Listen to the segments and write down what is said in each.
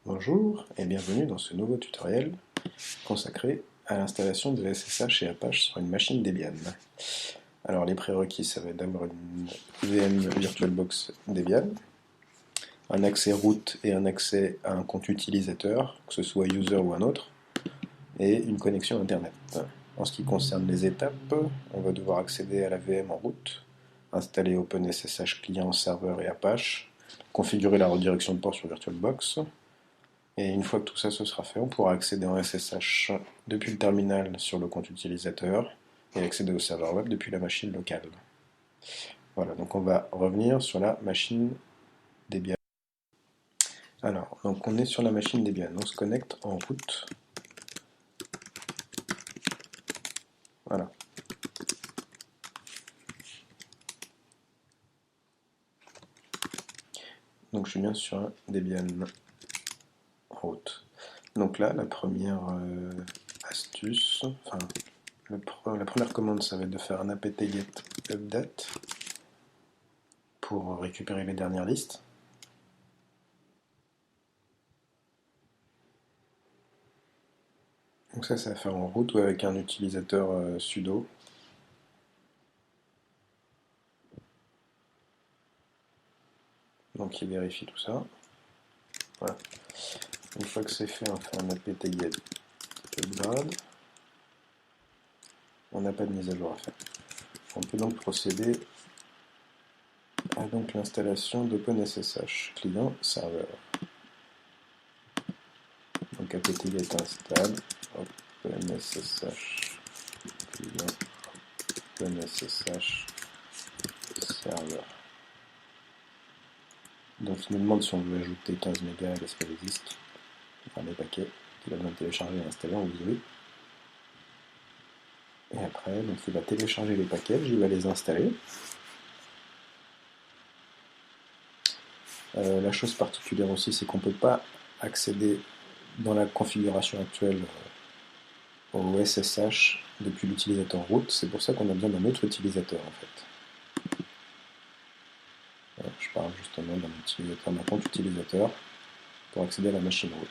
Bonjour et bienvenue dans ce nouveau tutoriel consacré à l'installation de SSH et Apache sur une machine Debian. Alors les prérequis, ça va être d'avoir une VM VirtualBox Debian, un accès root et un accès à un compte utilisateur, que ce soit user ou un autre, et une connexion internet. En ce qui concerne les étapes, on va devoir accéder à la VM en route, installer OpenSSH client, serveur et Apache, configurer la redirection de port sur VirtualBox. Et une fois que tout ça se sera fait, on pourra accéder en SSH depuis le terminal sur le compte utilisateur et accéder au serveur web depuis la machine locale. Voilà, donc on va revenir sur la machine Debian. Alors, donc on est sur la machine Debian, on se connecte en route. Voilà. Donc je suis bien sur un Debian route. Donc là, la première astuce, enfin, la première commande, ça va être de faire un apt-get update pour récupérer les dernières listes. Donc ça va faire en route ou avec un utilisateur sudo. Donc il vérifie tout ça. Voilà. Une fois que c'est fait, on fait un apt-get upgrade. On n'a pas de mise à jour à faire. On peut donc procéder à l'installation d'OpenSSH client serveur. Donc apt-get install OpenSSH client OpenSSH serveur. Donc il nous demande si on veut ajouter 15 mégas à l'espace de disque, enfin les paquets qu'il a besoin de télécharger et installer, on dit oui. Et après, donc il va télécharger les packages, il va les installer. La chose particulière aussi, c'est qu'on ne peut pas accéder dans la configuration actuelle au SSH depuis l'utilisateur root. C'est pour ça qu'on a besoin d'un autre utilisateur en fait. Je parle justement d'un compte utilisateur pour accéder à la machine root.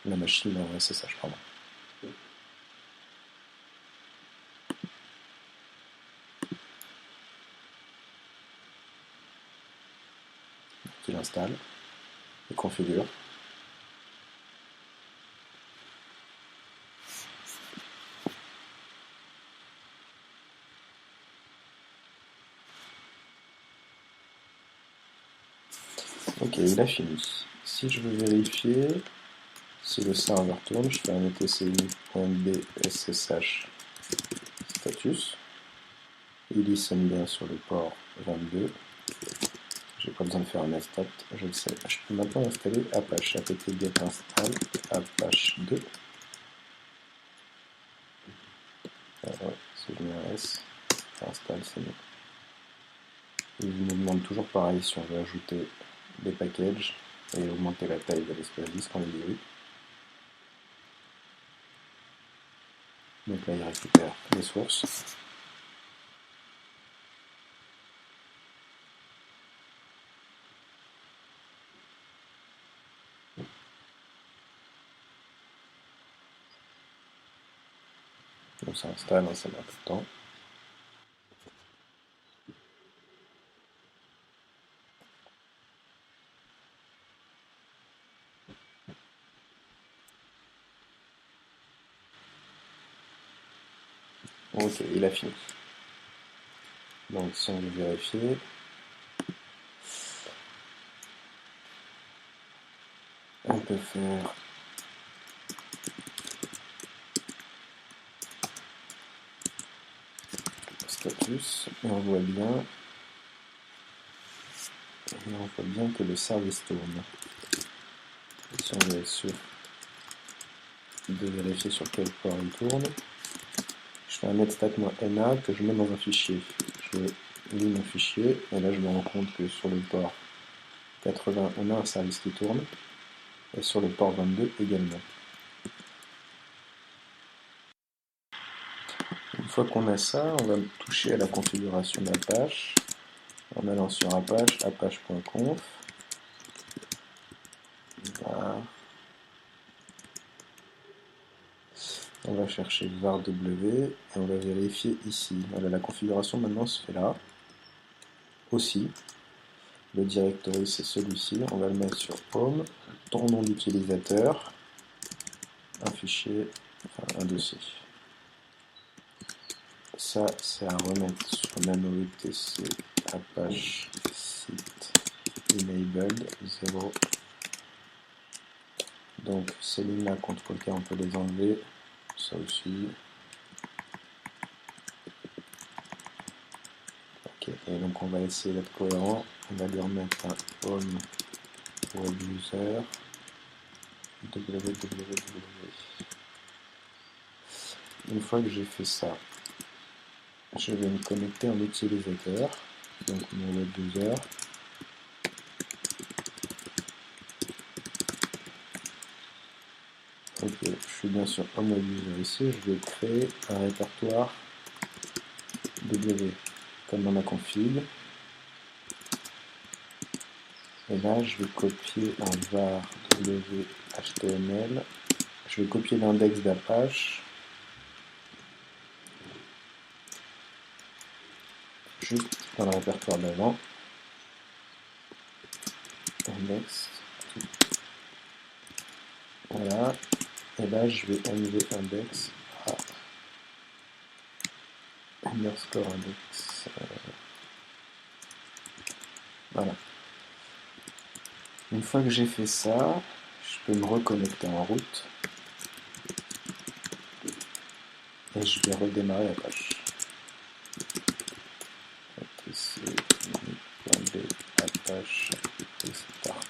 La machine SSH, pardon. Il installe et configure. Ok, il a fini. Si je veux vérifier si le serveur tourne, je fais un etc.bssh status. Il listen bien sur le port 22. J'ai pas besoin de faire un stat, je le sais. Je peux maintenant installer Apache, apt-get install Apache 2. Si je mets un S, ça installe, c'est bon. Il me demande toujours pareil si on veut ajouter des packages et augmenter la taille de l'espace disque, on lui dit oui. Donc là, il récupère les sources. Donc ça installe, ça met un peu de temps. Ok, il a fini. Donc si on veut vérifier, on peut faire status et on voit bien que le service tourne. Si on veut être sûr de vérifier sur quel port il tourne, je fais un netstat-na que je mets dans un fichier. Je lis mon fichier et là je me rends compte que sur le port 80 on a un service qui tourne et sur le port 22 également. Une fois qu'on a ça, on va toucher à la configuration d'Apache en allant sur Apache, apache.conf. Voilà. on va chercher var w et on va vérifier ici. Voilà, la configuration maintenant se fait là. Aussi, le directory c'est celui-ci, on va le mettre sur home, ton nom d'utilisateur, un fichier, enfin un dossier. Ça, c'est à remettre sur nano-etc apache site enabled 0. Donc ces lignes-là, CTRL-K, on peut les enlever. Ça aussi. Ok, et donc on va essayer d'être cohérent. On va lui remettre un home web user www. Une fois que j'ai fait ça, je vais me connecter en utilisateur. Donc mon web user. Ok, je suis bien sur home web user ici. Je vais créer un répertoire W comme dans ma config. Et là, je vais copier un var w html. Je vais copier l'index d'Apache. Juste dans le répertoire d'avant. Index. Voilà. Et là, je vais enlever index à underscore index. Voilà. Une fois que j'ai fait ça, je peux me reconnecter en route. Et je vais redémarrer Apache. Tc.b Apache start.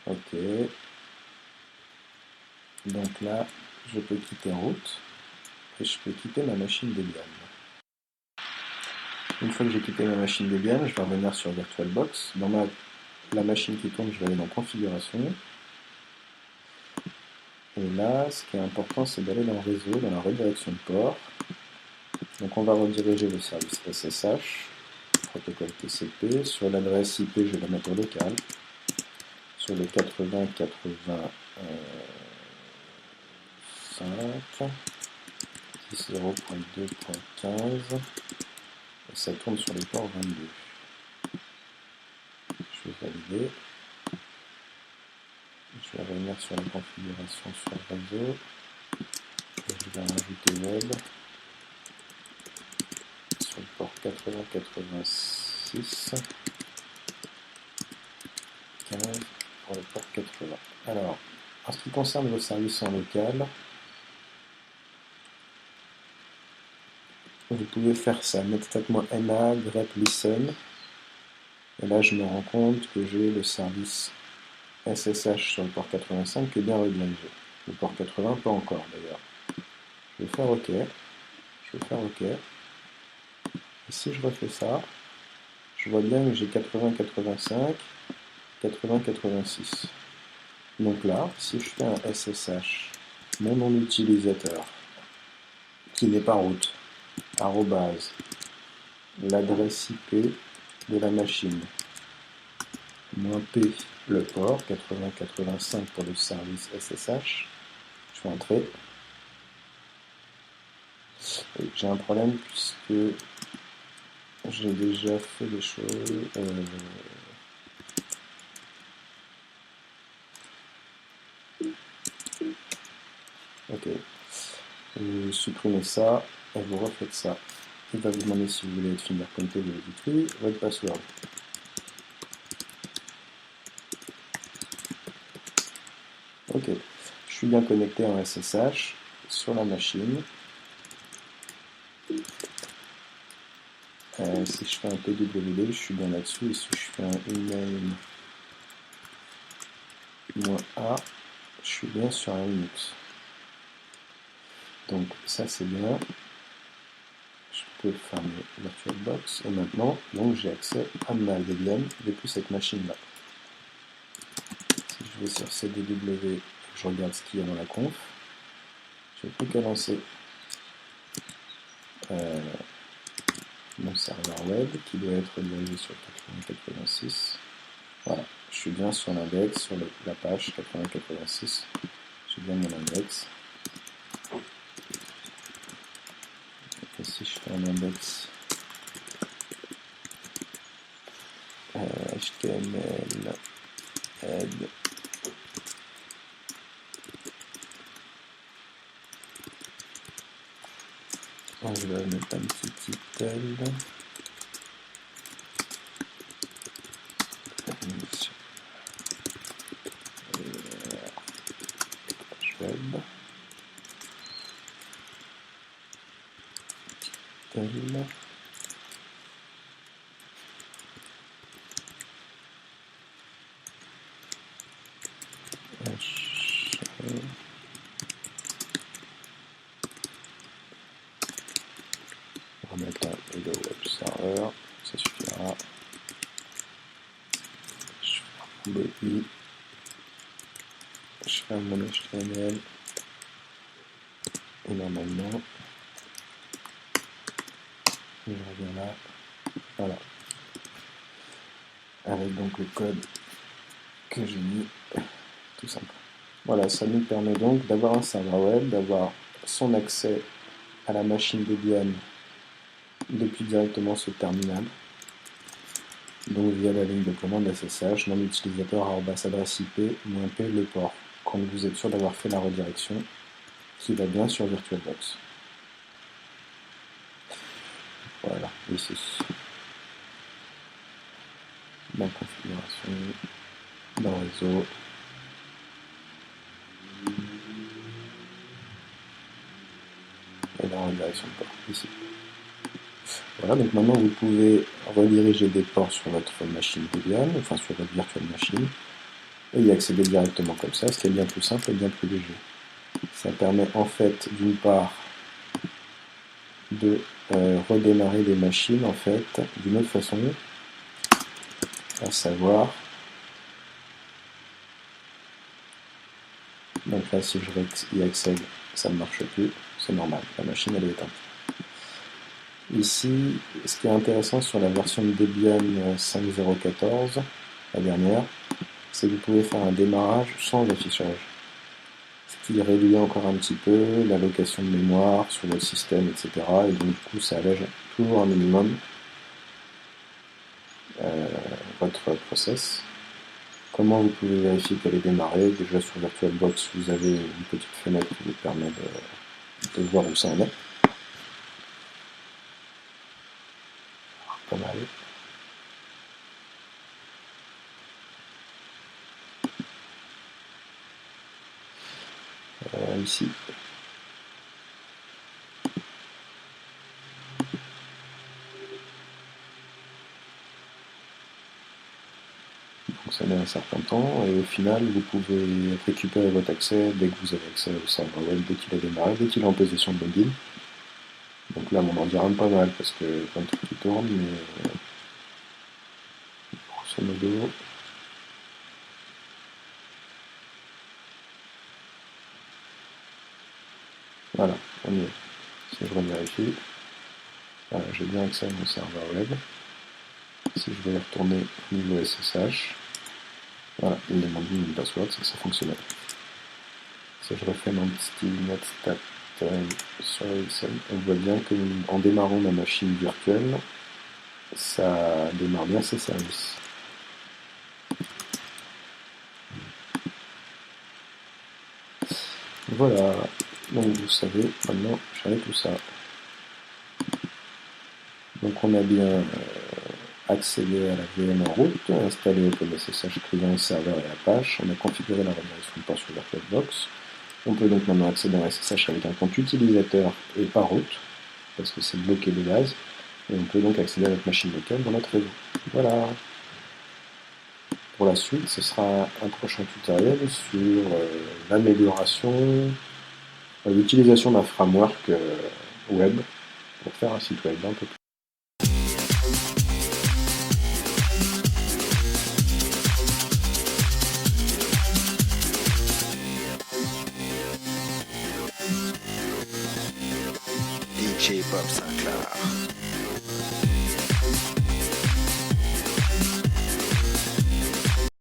Ok. Donc là, je peux quitter en route et je peux quitter ma machine Debian. Une fois que j'ai quitté ma machine Debian, je vais revenir sur VirtualBox. Dans la machine qui tourne, je vais aller dans Configuration. Et là, ce qui est important, c'est d'aller dans Réseau, dans la redirection de port. Donc on va rediriger le service SSH, protocole TCP. Sur l'adresse IP, je vais la mettre au local. Sur le 80.85, 10.0.2.15. Et ça tourne sur les ports 22. Je vais valider. Je vais revenir sur la configuration sur le réseau. Je vais rajouter web sur le port 8086 15 pour le port 80. Alors, en ce qui concerne vos services en local, vous pouvez faire ça. Mettre-moi-na grep listen. Et là, je me rends compte que j'ai le service SSH sur le port 85 qui est bien redirigé. Le port 80, pas encore d'ailleurs. Je vais faire OK. Je vais faire OK. Et si je refais ça, je vois bien que j'ai 80-85, 80-86. Donc là, si je fais un SSH, mon nom d'utilisateur, qui n'est pas route, arrobase, l'adresse IP de la machine, moins P, le port, 80-85 pour le service SSH, je fais entrer. Et j'ai un problème puisque j'ai déjà fait des choses. Ok. Vous supprimez ça et vous refaites ça. Il va vous demander si vous voulez être fingerprinté, vous dites oui, votre password. Ok. Je suis bien connecté en SSH sur la machine. Si je fais un pwd, je suis bien là-dessus. Et si je fais un email-a, je suis bien sur un Linux. Donc ça c'est bien. Je peux fermer VirtualBox et maintenant donc j'ai accès à ma Debian depuis cette machine-là. Si je vais sur cdw, je regarde ce qu'il y a dans la conf. Je n'ai plus qu'à lancer mon serveur web qui doit être dirigé sur 8086. Voilà, je suis bien sur l'index, sur la page 80-86. J'ai bien mon index. Et si je fais un index HTML head, je vais mettre un petit title. Web. Title. On va mettre un hello web server, ça suffira. Je fais un body, je fais mon HTML et normalement je reviens là, voilà, avec donc le code que j'ai mis, tout simple. Voilà, ça nous permet donc d'avoir un serveur web, d'avoir son accès à la machine Debian depuis directement ce terminal, donc via la ligne de commande SSH, nom d'utilisateur @adresse IP -p le port, quand vous êtes sûr d'avoir fait la redirection qui va bien sur VirtualBox. Voilà, ici. La configuration dans le réseau. Et la redirection de port, ici. Voilà, donc maintenant vous pouvez rediriger des ports sur votre machine Debian, enfin sur votre virtual machine, et y accéder directement comme ça, ce qui est bien plus simple et bien plus léger. Ça permet en fait d'une part de redémarrer des machines en fait d'une autre façon, à savoir, donc là si je y accède, ça ne marche plus, c'est normal, la machine elle est éteinte. Ici, ce qui est intéressant sur la version de Debian 5.0.14, la dernière, c'est que vous pouvez faire un démarrage sans affichage. Ce qui réduit encore un petit peu l'allocation de mémoire sur votre système, etc. Et donc du coup, ça allège toujours un minimum votre process. Comment vous pouvez vérifier qu'elle est démarrée? Déjà sur VirtualBox, vous avez une petite fenêtre qui vous permet de voir où ça en est. Pas mal. Ici. Donc ça met un certain temps et au final vous pouvez récupérer votre accès dès que vous avez accès au serveur web, dès qu'il a démarré, dès qu'il est en possession de login. Donc là mon ordi rame pas mal parce que plein de trucs qui tournent, mais grosso modo. Voilà, on y est. Si je revérifie, voilà, j'ai bien accès à mon serveur web. Si je vais retourner au niveau SSH, voilà, il me demande une password, c'est que ça fonctionnait. Si je refais mon petit netstat sur Wilson, on voit bien qu'en démarrant ma machine virtuelle, ça démarre bien ses services. Voilà, donc vous savez maintenant gérer tout ça. Donc on a bien accédé à la VM en route, installé OpenSSH client, serveur et Apache, on a configuré la redirection de port sur VirtualBox. On peut donc maintenant accéder à SSH avec un compte utilisateur et pas route, parce que c'est bloqué de base, et on peut donc accéder à notre machine locale dans notre réseau. Voilà. Pour la suite, ce sera un prochain tutoriel sur l'amélioration, l'utilisation d'un framework web pour faire un site web un peu plus. DJ Bob Sinclair.